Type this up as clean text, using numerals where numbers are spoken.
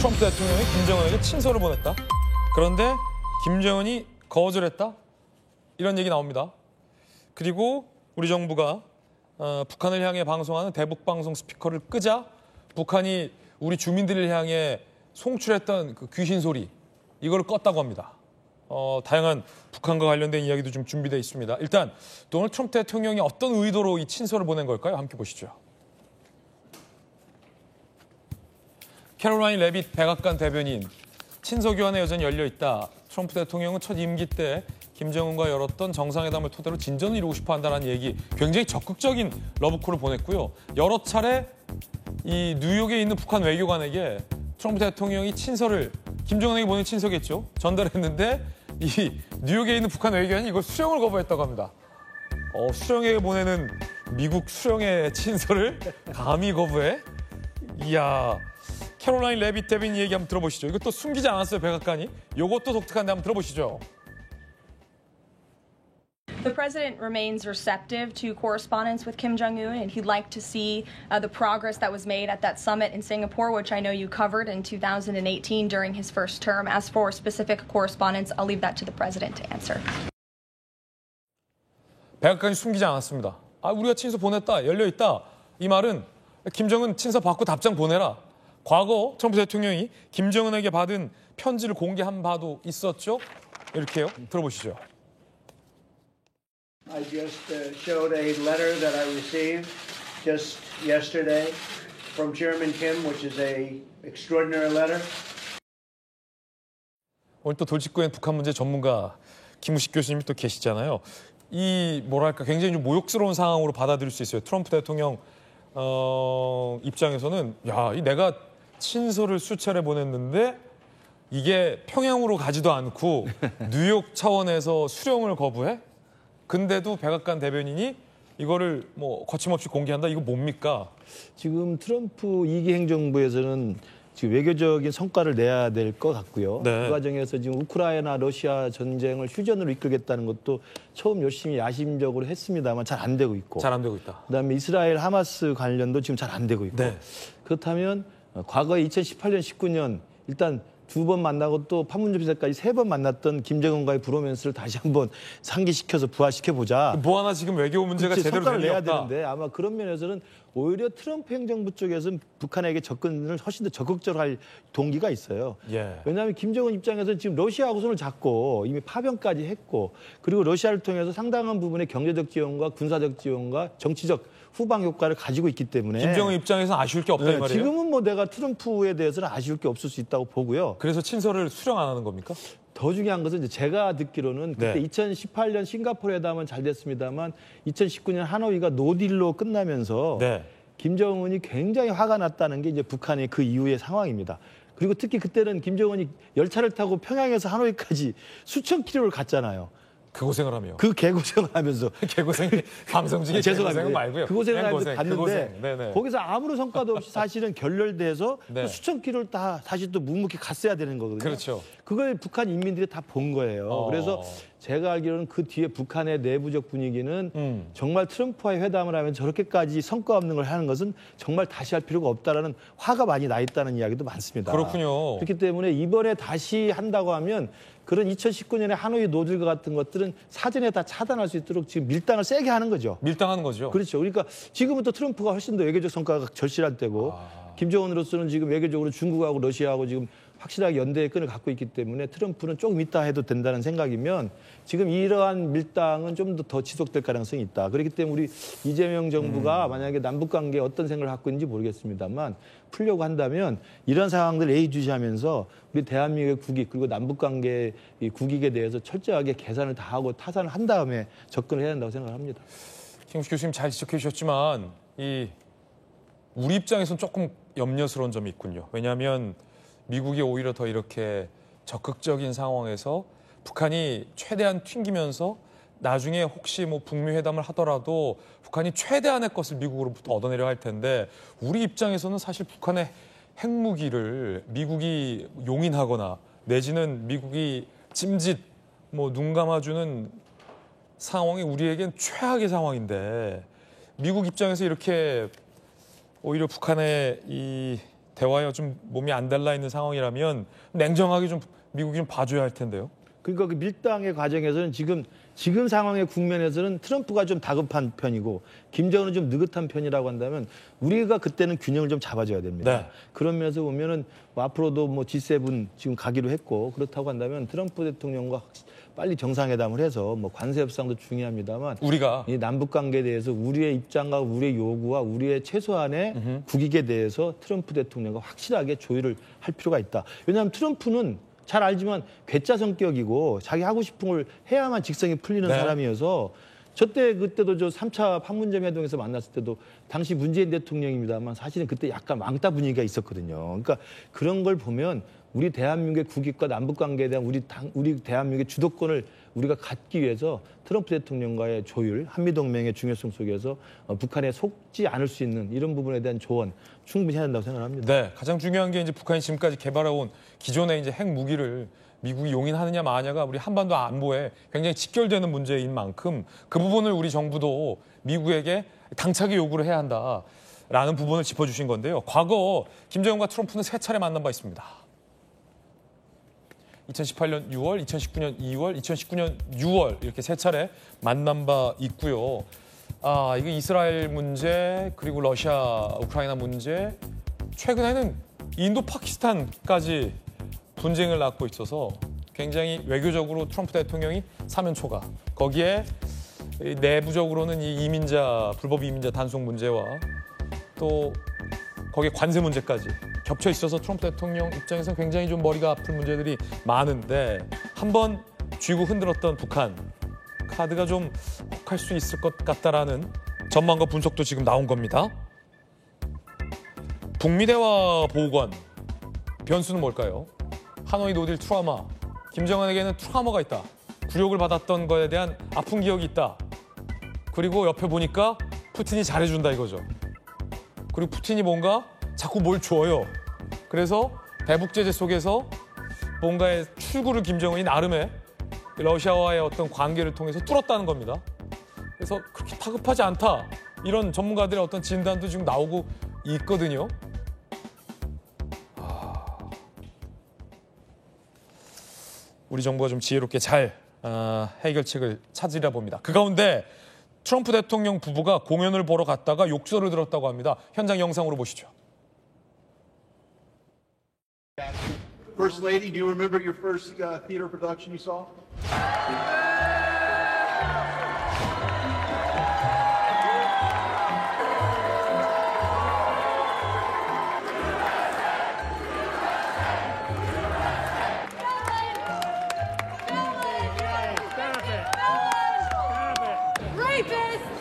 트럼프 대통령이 김정은에게 친서를 보냈다. 그런데 김정은이 거절했다. 이런 얘기 나옵니다. 그리고 우리 정부가 북한을 향해 방송하는 대북방송 스피커를 끄자 북한이 우리 주민들을 향해 송출했던 그 귀신 소리 이걸 껐다고 합니다. 다양한 북한과 관련된 이야기도 좀 준비되어 있습니다. 일단 도널드 트럼프 대통령이 어떤 의도로 이 친서를 보낸 걸까요? 함께 보시죠. 캐롤라인 레빗 백악관 대변인, 친서 교환의 여전히 열려 있다. 트럼프 대통령은 첫 임기 때 김정은과 열었던 정상회담을 토대로 진전을 이루고 싶어 한다는 얘기, 굉장히 적극적인 러브콜을 보냈고요. 여러 차례 이 뉴욕에 있는 북한 외교관에게 트럼프 대통령이 친서를 김정은에게 보낸 친서겠죠. 전달했는데 이 뉴욕에 있는 북한 외교관이 이걸 수령을 거부했다고 합니다. 수령에게 보내는 미국 수령의 친서를 감히 거부해? 이야, 캐롤라인 레빗 대변인 얘기 한번 들어보시죠. 이것도 숨기지 않았어요, 백악관이. 이것도 독특한데 한번 들어보시죠. The president remains receptive to correspondence with Kim Jong-un, and he'd like to see the progress that was made at that summit in Singapore, which I know you covered in 2018 during his first term. As for specific correspondence, I'll leave that to the president to answer. 백악관이 숨기지 않았습니다. 우리가 친서 보냈다, 열려있다. 이 말은 김정은 친서 받고 답장 보내라. 과거 트럼프 대통령이 김정은에게 받은 편지를 공개한 바도 있었죠. 이렇게요. 들어보시죠. I just showed a letter that I received just yesterday from Chairman Kim, which is a extraordinary letter. 오늘 또 돌직구엔 북한 문제 전문가 김우식 교수님이 또 계시잖아요. 이 뭐랄까 굉장히 좀 모욕스러운 상황으로 받아들일 수 있어요. 트럼프 대통령 입장에서는 이 내가 친서를 수차례 보냈는데 이게 평양으로 가지도 않고 뉴욕 차원에서 수령을 거부해? 근데도 백악관 대변인이 이거를 뭐 거침없이 공개한다? 이거 뭡니까? 지금 트럼프 2기 행정부에서는 지금 외교적인 성과를 내야 될 것 같고요. 네. 그 과정에서 지금 우크라이나 러시아 전쟁을 휴전으로 이끌겠다는 것도 처음 열심히 야심적으로 했습니다만 잘 안 되고 있고. 잘 안 되고 있다. 그다음에 이스라엘 하마스 관련도 지금 잘 안 되고 있고. 네. 그렇다면 과거에 2018년, 19년 일단 2번 만나고 또 판문점 비서까지 3번 만났던 김정은과의 브로맨스를 다시 한번 상기시켜서 부활시켜보자. 뭐 하나 지금 외교 문제가 제대로 성과를 된 게 내야 없다. 되는데 아마 그런 면에서는 오히려 트럼프 행정부 쪽에서는 북한에게 접근을 훨씬 더 적극적으로 할 동기가 있어요. 예. 왜냐하면 김정은 입장에서는 지금 러시아하고 손을 잡고 이미 파병까지 했고 그리고 러시아를 통해서 상당한 부분의 경제적 지원과 군사적 지원과 정치적 후방 효과를 가지고 있기 때문에 김정은 입장에서는 아쉬울 게 없다 이 말이에요? 지금은 뭐 내가 트럼프에 대해서는 아쉬울 게 없을 수 있다고 보고요. 그래서 친서를 수령 안 하는 겁니까? 더 중요한 것은 이제 제가 듣기로는 그때 2018년 싱가포르 회담은 잘 됐습니다만 2019년 하노이가 노딜로 끝나면서 김정은이 굉장히 화가 났다는 게 이제 북한의 그 이후의 상황입니다. 그리고 특히 그때는 김정은이 열차를 타고 평양에서 하노이까지 수천 킬로를 갔잖아요. 그 고생을 하며. 그 개고생을 하면서. 개고생이 감성적인 개고생은 말고요. 그 고생을 하면서 갔는데 거기서 아무런 성과도 없이 사실은 결렬돼서 또 수천 킬로를 다 다시 또 묵묵히 갔어야 되는 거거든요. 그렇죠. 그걸 북한 인민들이 다 본 거예요. 그래서 제가 알기로는 그 뒤에 북한의 내부적 분위기는 정말 트럼프와의 회담을 하면 저렇게까지 성과 없는 걸 하는 것은 정말 다시 할 필요가 없다라는 화가 많이 나 있다는 이야기도 많습니다. 그렇군요. 그렇기 때문에 이번에 다시 한다고 하면 그런 2019년에 하노이 노딜과 같은 것들은 사전에 다 차단할 수 있도록 지금 밀당을 세게 하는 거죠. 밀당하는 거죠. 그렇죠. 그러니까 지금부터 트럼프가 훨씬 더 외교적 성과가 절실할 때고 김정은으로서는 지금 외교적으로 중국하고 러시아하고 지금 확실하게 연대의 끈을 갖고 있기 때문에 트럼프는 조금 이따 해도 된다는 생각이면 지금 이러한 밀당은 좀 더 지속될 가능성이 있다. 그렇기 때문에 우리 이재명 정부가 만약에 남북관계에 어떤 생각을 갖고 있는지 모르겠습니다만 풀려고 한다면 이런 상황들을 예의주시하면서 우리 대한민국의 국익 그리고 남북관계의 국익에 대해서 철저하게 계산을 다 하고 타산을 한 다음에 접근을 해야 한다고 생각합니다. 김우식 교수님 잘 지적해 주셨지만 우리 입장에서는 조금 염려스러운 점이 있군요. 왜냐하면 미국이 오히려 더 이렇게 적극적인 상황에서 북한이 최대한 튕기면서 나중에 혹시 뭐 북미 회담을 하더라도 북한이 최대한의 것을 미국으로부터 얻어내려 할 텐데 우리 입장에서는 사실 북한의 핵무기를 미국이 용인하거나 내지는 미국이 찜짓 뭐 눈 감아주는 상황이 우리에겐 최악의 상황인데 미국 입장에서 이렇게 오히려 북한의 이 대화에 좀 몸이 안 달라 있는 상황이라면 냉정하게 좀 미국이 좀 봐줘야 할 텐데요. 그러니까 그 밀당의 과정에서는 지금 상황의 국면에서는 트럼프가 좀 다급한 편이고 김정은은 좀 느긋한 편이라고 한다면 우리가 그때는 균형을 좀 잡아줘야 됩니다. 네. 그런 면에서 보면은 뭐 앞으로도 뭐 G7 지금 가기로 했고 그렇다고 한다면 트럼프 대통령과 빨리 정상회담을 해서 뭐 관세 협상도 중요합니다만 우리가 이 남북 관계에 대해서 우리의 입장과 우리의 요구와 우리의 최소한의 국익에 대해서 트럼프 대통령과 확실하게 조율을 할 필요가 있다. 왜냐하면 트럼프는 잘 알지만 괴짜 성격이고 자기 하고 싶은 걸 해야만 직성이 풀리는 네. 사람이어서 그때도 저 3차 판문점 회동에서 만났을 때도 당시 문재인 대통령입니다만 사실은 그때 약간 왕따 분위기가 있었거든요. 그러니까 그런 걸 보면 우리 대한민국의 국익과 남북 관계에 대한 우리 대한민국의 주도권을 우리가 갖기 위해서 트럼프 대통령과의 조율, 한미동맹의 중요성 속에서 북한에 속지 않을 수 있는 이런 부분에 대한 조언 충분히 해야 된다고 생각합니다. 네, 가장 중요한 게 이제 북한이 지금까지 개발해온 기존의 이제 핵 무기를 미국이 용인하느냐 마냐가 우리 한반도 안보에 굉장히 직결되는 문제인 만큼 그 부분을 우리 정부도 미국에게 당차게 요구를 해야 한다라는 부분을 짚어주신 건데요. 과거 김정은과 트럼프는 3차례 만난 바 있습니다. 2018년 6월, 2019년 2월, 2019년 6월 이렇게 3차례 만난 바 있고요. 이거 이스라엘 문제 그리고 러시아, 우크라이나 문제 최근에는 인도, 파키스탄까지 분쟁을 낳고 있어서 굉장히 외교적으로 트럼프 대통령이 사면 초과. 거기에 내부적으로는 이 불법 이민자 단속 문제와 또 거기에 관세 문제까지 겹쳐 있어서 트럼프 대통령 입장에서 굉장히 좀 머리가 아플 문제들이 많은데 한번 쥐고 흔들었던 북한 카드가 좀 혹할 수 있을 것 같다라는 전망과 분석도 지금 나온 겁니다. 북미 대화 보건 변수는 뭘까요? 하노이 노딜 트라우마. 김정은에게는 트라우마가 있다. 굴욕을 받았던 거에 대한 아픈 기억이 있다. 그리고 옆에 보니까 푸틴이 잘해준다 이거죠. 그리고 푸틴이 뭔가 자꾸 뭘 줘요. 그래서 대북 제재 속에서 뭔가의 출구를 김정은이 나름의 러시아와의 어떤 관계를 통해서 뚫었다는 겁니다. 그래서 그렇게 다급하지 않다. 이런 전문가들의 어떤 진단도 지금 나오고 있거든요. 우리 정부가 좀 지혜롭게 잘 해결책을 찾으려 봅니다. 그 가운데 트럼프 대통령 부부가 공연을 보러 갔다가 욕설을 들었다고 합니다. 현장 영상으로 보시죠. First Lady, do you remember your first theater production you saw? Rapist!